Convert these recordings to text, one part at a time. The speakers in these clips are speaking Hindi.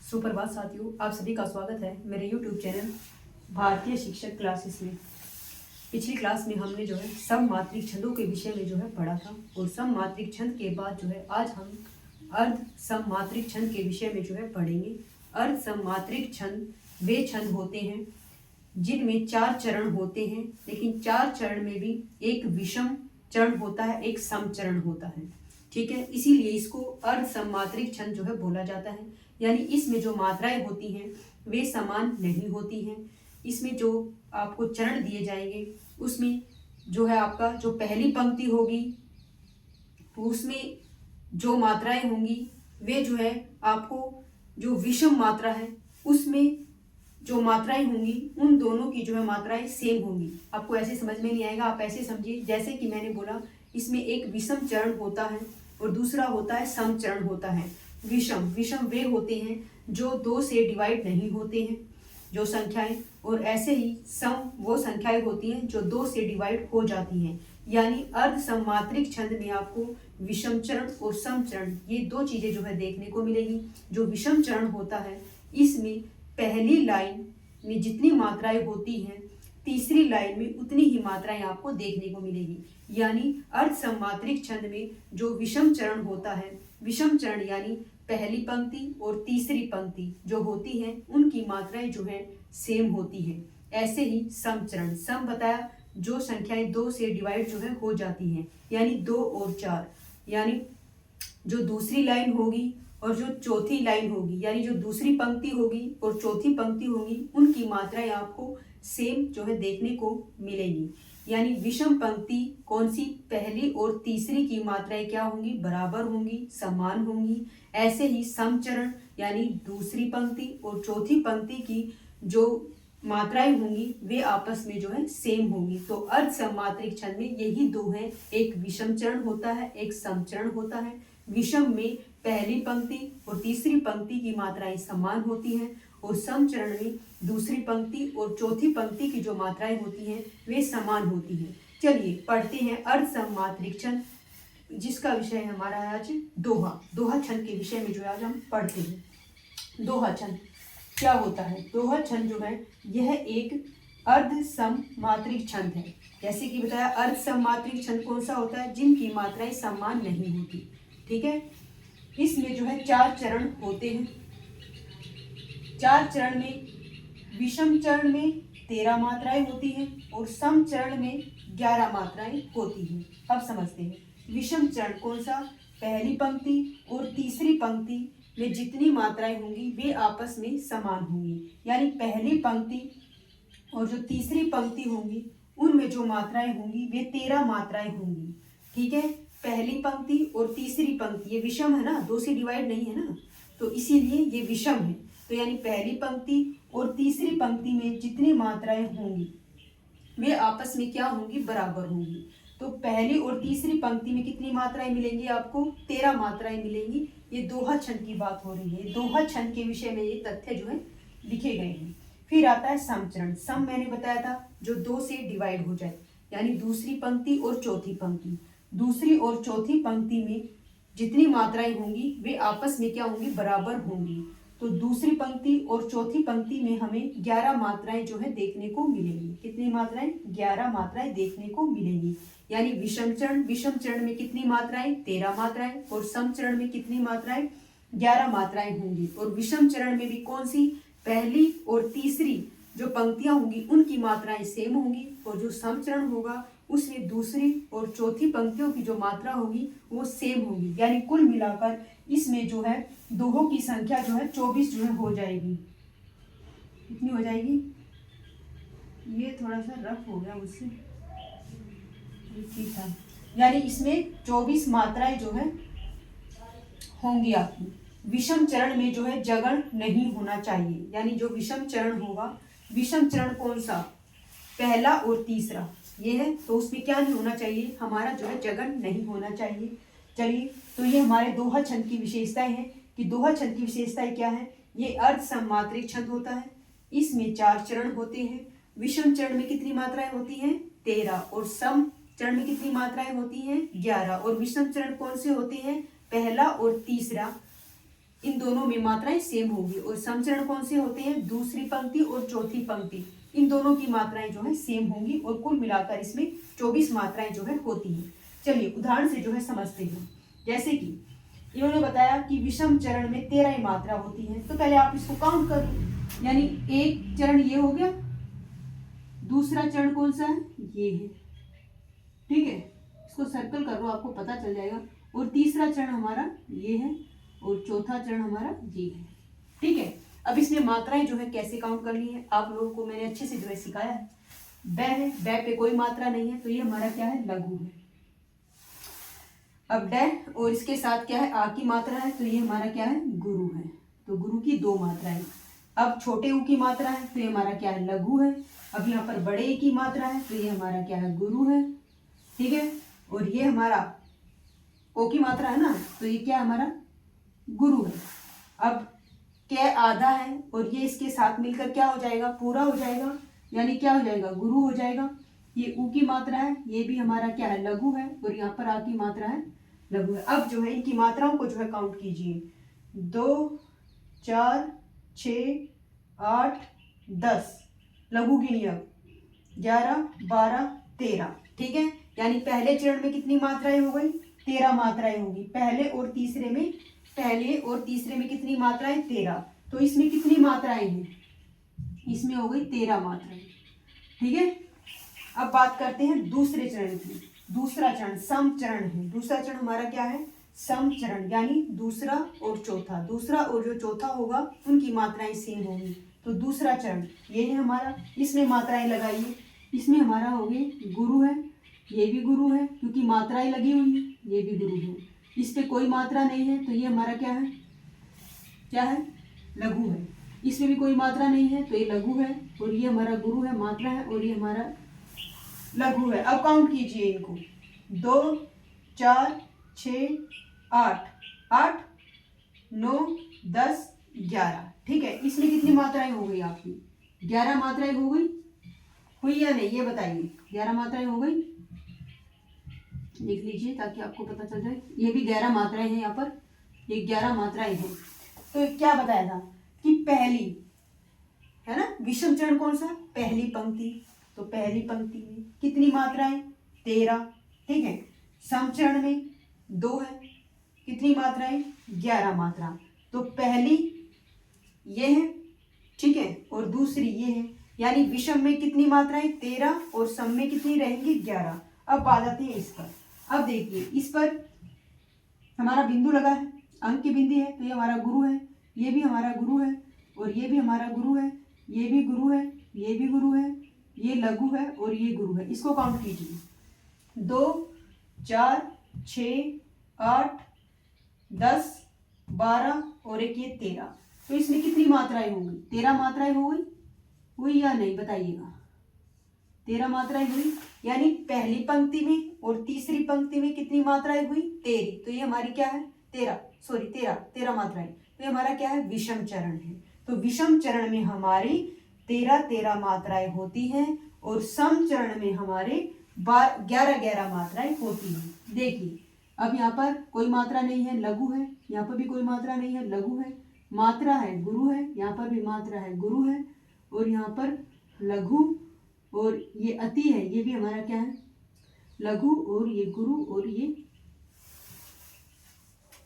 सुप्रभात साथियों, आप सभी का स्वागत है मेरे YouTube चैनल भारतीय शिक्षक क्लासेस में। पिछली क्लास में हमने जो है सममात्रिक छंदों के विषय में जो है पढ़ा था और सममात्रिक छंद के बाद जो है आज हम अर्ध सममात्रिक छंद के विषय में जो है पढ़ेंगे। अर्ध सममात्रिक छंद वे छंद होते हैं जिनमें 4 चरण होते हैं, लेकिन 4 चरण में भी एक विषम चरण होता है, एक सम चरण होता है। ठीक है, इसीलिए इसको अर्ध सममात्रिक छंद जो है बोला जाता है। यानी इसमें जो मात्राएं होती हैं वे समान नहीं होती हैं। इसमें जो आपको चरण दिए जाएंगे उसमें जो है आपका जो पहली पंक्ति होगी उसमें जो मात्राएं होंगी वे जो है आपको जो विषम मात्रा है उसमें जो मात्राएं होंगी उन दोनों की जो है मात्राएं सेम होंगी। आपको ऐसे समझ में नहीं आएगा, आप ऐसे समझिए जैसे कि मैंने बोला इसमें एक विषम चरण होता है और दूसरा होता है सम चरण होता है। विषम वे होते हैं जो 2 से डिवाइड नहीं होते हैं जो संख्याएं, और ऐसे ही सम वो संख्याएं होती हैं जो 2 से डिवाइड हो जाती हैं। यानी अर्ध सममात्रिक छंद में आपको विषम चरण और सम चरण ये 2 चीजें जो है देखने को मिलेगी। जो विषम चरण होता है इसमें पहली लाइन में जितनी मात्राएं होती हैं तीसरी लाइन में उतनी ही मात्राएं आपको देखने को मिलेगी। यानी अर्ध सममात्रिक छंद में जो विषम चरण होता है, विषम चरण यानी पहली पंक्ति और तीसरी पंक्ति जो होती है उनकी मात्राएं जो है सेम होती है। ऐसे ही सम चरण, सम बताया जो संख्याएं 2 से डिवाइड जो है हो जाती हैं, यानी 2 और 4, यानी जो दूसरी लाइन होगी और जो चौथी लाइन होगी, यानी जो दूसरी पंक्ति होगी और चौथी पंक्ति होगी उनकी मात्राएं आपको सेम जो है देखने को मिलेगी। यानी विषम पंक्ति कौन सी, पहली और तीसरी की मात्राएं क्या होंगी, बराबर होंगी, समान होंगी। ऐसे ही सम चरण यानी दूसरी पंक्ति और चौथी पंक्ति की जो मात्राएं होंगी वे आपस में जो है सेम होंगी। तो अर्ध सममात्रिक छंद में यही 2 हैं, एक विषम चरण होता है, एक सम चरण होता है। विषम में पहली पंक्ति और तीसरी पंक्ति की मात्राएं समान होती हैं और सम चरण में दूसरी पंक्ति और चौथी पंक्ति की जो मात्राएं होती हैं वे समान होती हैं। चलिए पढ़ते हैं अर्ध सममात्रिक छंद, जिसका विषय है हमारा आज दोहा छंद के विषय में जो आज हम पढ़ते हैं। दोहा छंद क्या होता है? दोहा छंद जो है यह एक अर्ध सममात्रिक छंद है। जैसे कि बताया अर्ध सममात्रिक छंद कौन सा होता है, जिनकी मात्राएं समान नहीं होती। ठीक है, इसमें जो है 4 चरण होते हैं। 4 चरण में विषम चरण में 13 मात्राएं होती हैं और सम चरण में 11 मात्राएं होती हैं। अब समझते हैं विषम चरण कौन सा, पहली पंक्ति और तीसरी पंक्ति में जितनी मात्राएं होंगी वे आपस में समान होंगी। यानी पहली पंक्ति और जो तीसरी पंक्ति होंगी उनमें जो मात्राएं होंगी वे 13 मात्राएं होंगी। ठीक है, पहली पंक्ति और तीसरी पंक्ति ये विषम है ना, 2 से डिवाइड नहीं है ना, तो इसीलिए ये विषम है। तो यानी पहली पंक्ति और तीसरी पंक्ति में जितनी मात्राएं होंगी वे आपस में क्या होंगी, बराबर होंगी। तो पहली और तीसरी पंक्ति में कितनी मात्राएं मिलेंगी आपको, 13 मात्राएं मिलेंगी। ये दोहा छंद की बात हो रही है, दोहा छंद के विषय में ये तथ्य जो है लिखे गए हैं। फिर आता है सम चरण। सम मैंने बताया था जो 2 से डिवाइड हो जाए, यानी दूसरी पंक्ति और चौथी पंक्ति। दूसरी और चौथी पंक्ति में जितनी मात्राएं होंगी वे आपस में क्या होंगी, बराबर होंगी। तो दूसरी पंक्ति और चौथी पंक्ति में हमें 11 मात्राएं जो है देखने को मिलेंगी। कितनी मात्राएं, 11 मात्राएं देखने को मिलेंगी। यानी विषम चरण में कितनी मात्राएं, 13 मात्राएं, और सम चरण में कितनी मात्राएं, 11 मात्राएं होंगी। और विषम चरण में भी कौन सी, पहली और तीसरी जो पंक्तियां होंगी उनकी मात्राएं सेम होंगी, और जो सम चरण होगा उसमें दूसरी और चौथी पंक्तियों की जो मात्रा होगी वो सेम होगी। यानी कुल मिलाकर इसमें जो है दोहों की संख्या जो है 24 जो है हो जाएगी। कितनी हो जाएगी, ये थोड़ा सा रफ हो गया मुझसे, ठीक था। यानी इसमें 24 मात्राएं जो है होंगी आपकी। विषम चरण में जो है जगड़ नहीं होना चाहिए। यानी जो विषम चरण होगा, विषम चरण कौन सा, पहला और तीसरा ये है, तो उसमें क्या नहीं होना चाहिए, हमारा जो है जगड़ नहीं होना चाहिए। चलिए, तो ये हमारे दोहा छंद की विशेषताएं हैं कि दोहा छंद की विशेषताएं क्या है। ये अर्ध सममात्रिक छंद होता है, इसमें 4 चरण होते हैं। विषम चरण में कितनी मात्राएं होती हैं, 13, और सम चरण में कितनी मात्राएं होती हैं, 11। और विषम चरण कौन से होते हैं, पहला और तीसरा। इन दोनों में मात्राएं सेम होगी। और समचरण कौन से होते हैं? दूसरी पंक्ति और चौथी पंक्ति, इन दोनों की मात्राएं जो है सेम होंगी और कुल मिलाकर इसमें 24 मात्राएं जो है होती हैं। चलिए उदाहरण से जो है समझते हैं। जैसे कि इन्होंने बताया कि विषम चरण में 13 ही मात्रा होती है, तो पहले आप इसको काउंट कर लो। यानी एक चरण ये हो गया, दूसरा चरण कौन सा है? ये है, ठीक है, इसको सर्कल कर लो, आपको पता चल जाएगा। और तीसरा चरण हमारा ये है और चौथा चरण हमारा ये है, ठीक है। अब इसमें मात्राएं जो है कैसे काउंट करनी है आप लोगों को मैंने अच्छे से जो है सिखाया है। बै है, बै पे कोई मात्रा नहीं है, तो ये हमारा क्या है? लघु है। अब डै और इसके साथ क्या है? आ की मात्रा है, तो ये हमारा क्या है? गुरु है। तो गुरु की 2 मात्राएं। अब छोटे ऊ की मात्रा है, तो ये हमारा क्या है? लघु है। अब यहाँ पर बड़े ए की मात्रा है, तो ये हमारा क्या है? गुरु है, ठीक है। और ये हमारा ओ की मात्रा है ना, तो ये क्या हमारा? गुरु है। अब क्या आधा है और ये इसके साथ मिलकर क्या हो जाएगा? पूरा हो जाएगा, यानी क्या हो जाएगा? गुरु हो जाएगा। ये ऊ की मात्रा है, ये भी हमारा क्या है? लघु है। और यहाँ पर आ की मात्रा है, लघु है। अब जो है इनकी मात्राओं को जो है काउंट कीजिए। 2 4 6 8 10, लघु गिनिए अब 11 12 13, ठीक है। यानी पहले चरण में कितनी मात्राएं हो गई? 13 मात्राएं होगी। पहले और तीसरे में कितनी मात्राएं? 13। तो इसमें कितनी मात्राएं हैं? इसमें हो गई 13 मात्राएं, ठीक है। अब बात करते हैं दूसरे चरण की। दूसरा चरण समचरण है। दूसरा चरण हमारा क्या है? समचरण, यानी दूसरा और चौथा। दूसरा और जो चौथा होगा उनकी मात्राएं सेम होंगी। तो दूसरा चरण ये है हमारा, इसमें मात्राएं लगाइए। इसमें हमारा हो गई गुरु है, ये भी गुरु है क्योंकि मात्राएं लगी हुई है, ये भी गुरु है। इस पे कोई मात्रा नहीं है, तो ये हमारा क्या है? क्या है? लघु है। इसमें भी कोई मात्रा नहीं है, तो ये लघु है। और ये हमारा गुरु है, मात्रा है, और ये हमारा लघु है। अब काउंट कीजिए इनको। 2 4 6 8 8 9 10 11, ठीक है। इसमें कितनी मात्राएं हो गई आपकी? 11 मात्राएं हो गई, हुई या नहीं ये बताइए। 11 मात्राएं हो गई, लिख लीजिए ताकि आपको पता चल जाए। ये भी 11 मात्राएं हैं, यहाँ पर ये 11 मात्राएं हैं। तो क्या बताया था कि पहली है ना, विषम चरण कौन सा? पहली पंक्ति। तो पहली पंक्ति में कितनी मात्राएं? 13, ठीक है। समचरण में 2 है, कितनी मात्राएं? 11 मात्रा। तो पहली ये है, ठीक है, और दूसरी ये है। यानी विषम में कितनी मात्राएं? 13, और सम में कितनी रहेंगी? 11। अब बात आती है इस पर। अब देखिए इस पर हमारा बिंदु लगा है, अंक की बिंदी है, तो ये हमारा गुरु है, ये भी हमारा गुरु है, और ये भी हमारा गुरु है, ये भी गुरु है, ये भी गुरु है, ये लघु है, और ये गुरु है। इसको काउंट कीजिए। 2 4 6 8 10 12 और एक ये 13। तो इसमें कितनी मात्राएं होंगी? 13 मात्राएं हो गई, हुई या नहीं बताइएगा। 13 मात्राएं हुई, यानी पहली पंक्ति में और तीसरी पंक्ति में कितनी मात्राएं हुई? 13। तो ये हमारी क्या है? 13 मात्राएं। तो ये हमारा क्या है? विषम चरण है। तो विषम चरण में हमारी 13 मात्राएं होती हैं, और सम चरण में हमारे 11 मात्राएं होती हैं। देखिए अब यहाँ पर कोई मात्रा नहीं है, लघु है। यहाँ पर भी कोई मात्रा नहीं है, लघु है। मात्रा है, गुरु है। यहाँ पर भी मात्रा है, गुरु है। और यहाँ पर लघु, और ये अति है, ये भी हमारा क्या है? लघु, और ये गुरु, और ये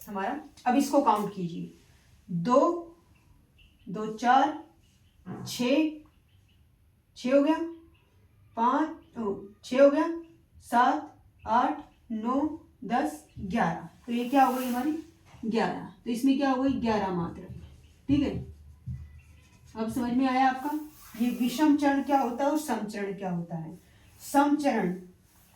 हमारा। अब इसको काउंट कीजिए। 2 2 4 6 हो गया, 6 हो गया, 7 8 9 10 11। तो ये क्या हो गई हमारी? 11। तो इसमें क्या हो गई? 11 मात्रा, ठीक है। अब समझ में आया आपका? ये विषम चरण क्या होता है और समचरण क्या होता है। समचरण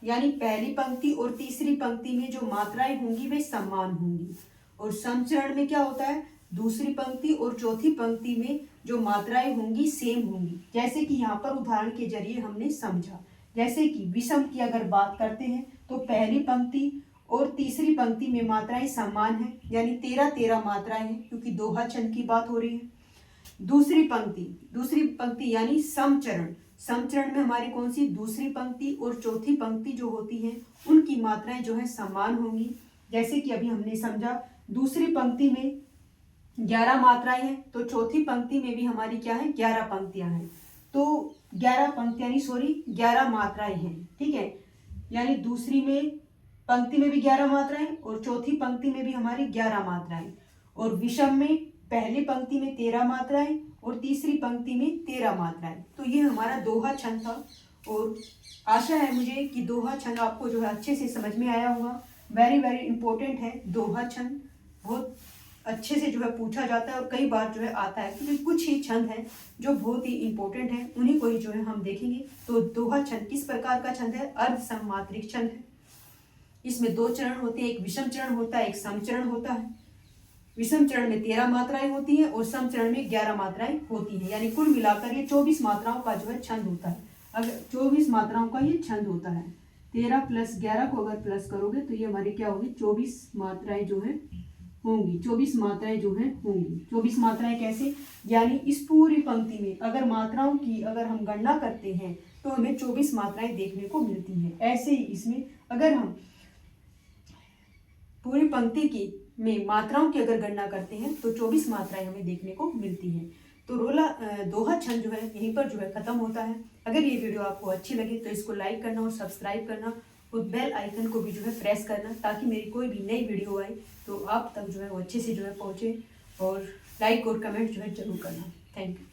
यानी पहली पंक्ति और तीसरी पंक्ति में जो मात्राएं होंगी वे समान होंगी, और समचरण में क्या होता है? दूसरी पंक्ति और चौथी पंक्ति में जो मात्राएं होंगी सेम होंगी। जैसे कि यहाँ पर उदाहरण के जरिए हमने समझा। जैसे कि विषम की अगर बात करते हैं तो पहली पंक्ति और तीसरी पंक्ति में मात्राएं समान हैं, यानी 13 मात्राएं हैं, क्योंकि दोहा छंद की बात हो रही है। दूसरी पंक्ति यानी समचरण। समचरण में हमारी कौन सी? दूसरी पंक्ति और चौथी पंक्ति जो होती हैं उनकी मात्राएं जो है समान होंगी। जैसे कि अभी हमने समझा, दूसरी पंक्ति में 11 मात्राएं हैं, तो चौथी पंक्ति में भी हमारी क्या है, 11 पंक्तियां हैं। तो 11 पंक्तियां नहीं, सॉरी 11 मात्राएं हैं, ठीक है। यानी दूसरी में पंक्ति में भी 11 मात्राएं और चौथी पंक्ति में भी हमारी 11 मात्राएं, और विषम में पहली पंक्ति में 13 मात्राएं और तीसरी पंक्ति में 13 मात्राएं। तो ये हमारा दोहा छंद था, और आशा है मुझे कि दोहा छंद आपको जो है अच्छे से समझ में आया होगा। वेरी वेरी इंपॉर्टेंट है दोहा छंद, बहुत अच्छे से जो है पूछा जाता है और कई बार जो है आता है, क्योंकि कुछ ही छंद है जो बहुत ही इंपॉर्टेंट है, उन्हीं को ही जो है हम देखेंगे। तो दोहा छंद किस प्रकार का छंद है, अर्ध सममात्रिक छंद है। इसमें 2 चरण होते हैं, एक विषम चरण होता है, एक सम चरण होता है। विषम चरण में 13 मात्राएं होती हैं और सम चरण में 11 मात्राएं होती हैं, यानी कुल मिलाकर ये 24 मात्राओं का जो है छंद होता है। अगर 24 मात्राओं का ये छंद होता है, 13 + 11 को अगर प्लस करोगे तो ये हमारी क्या होगी, 24 मात्राएं जो है होंगी। 24 मात्राएं जो है होंगी। 24 मात्राएं कैसे, यानी इस पूरी पंक्ति में अगर मात्राओं की अगर हम गणना करते हैं तो हमें 24 मात्राएं देखने को मिलती हैं। ऐसे ही इसमें अगर हम पूरी पंक्ति की में मात्राओं की अगर गणना करते हैं तो 24 मात्राएं हमें देखने को मिलती हैं। तो दोहा छंद जो है यहीं पर जो है खत्म होता है। अगर ये वीडियो आपको अच्छी लगे तो इसको लाइक करना और सब्सक्राइब करना और बेल आइकन को भी जो है प्रेस करना, ताकि मेरी कोई भी नई वीडियो आए तो आप तक जो है वो अच्छे से जो है पहुँचे। और लाइक और कमेंट जो है जरूर करना। Thank you.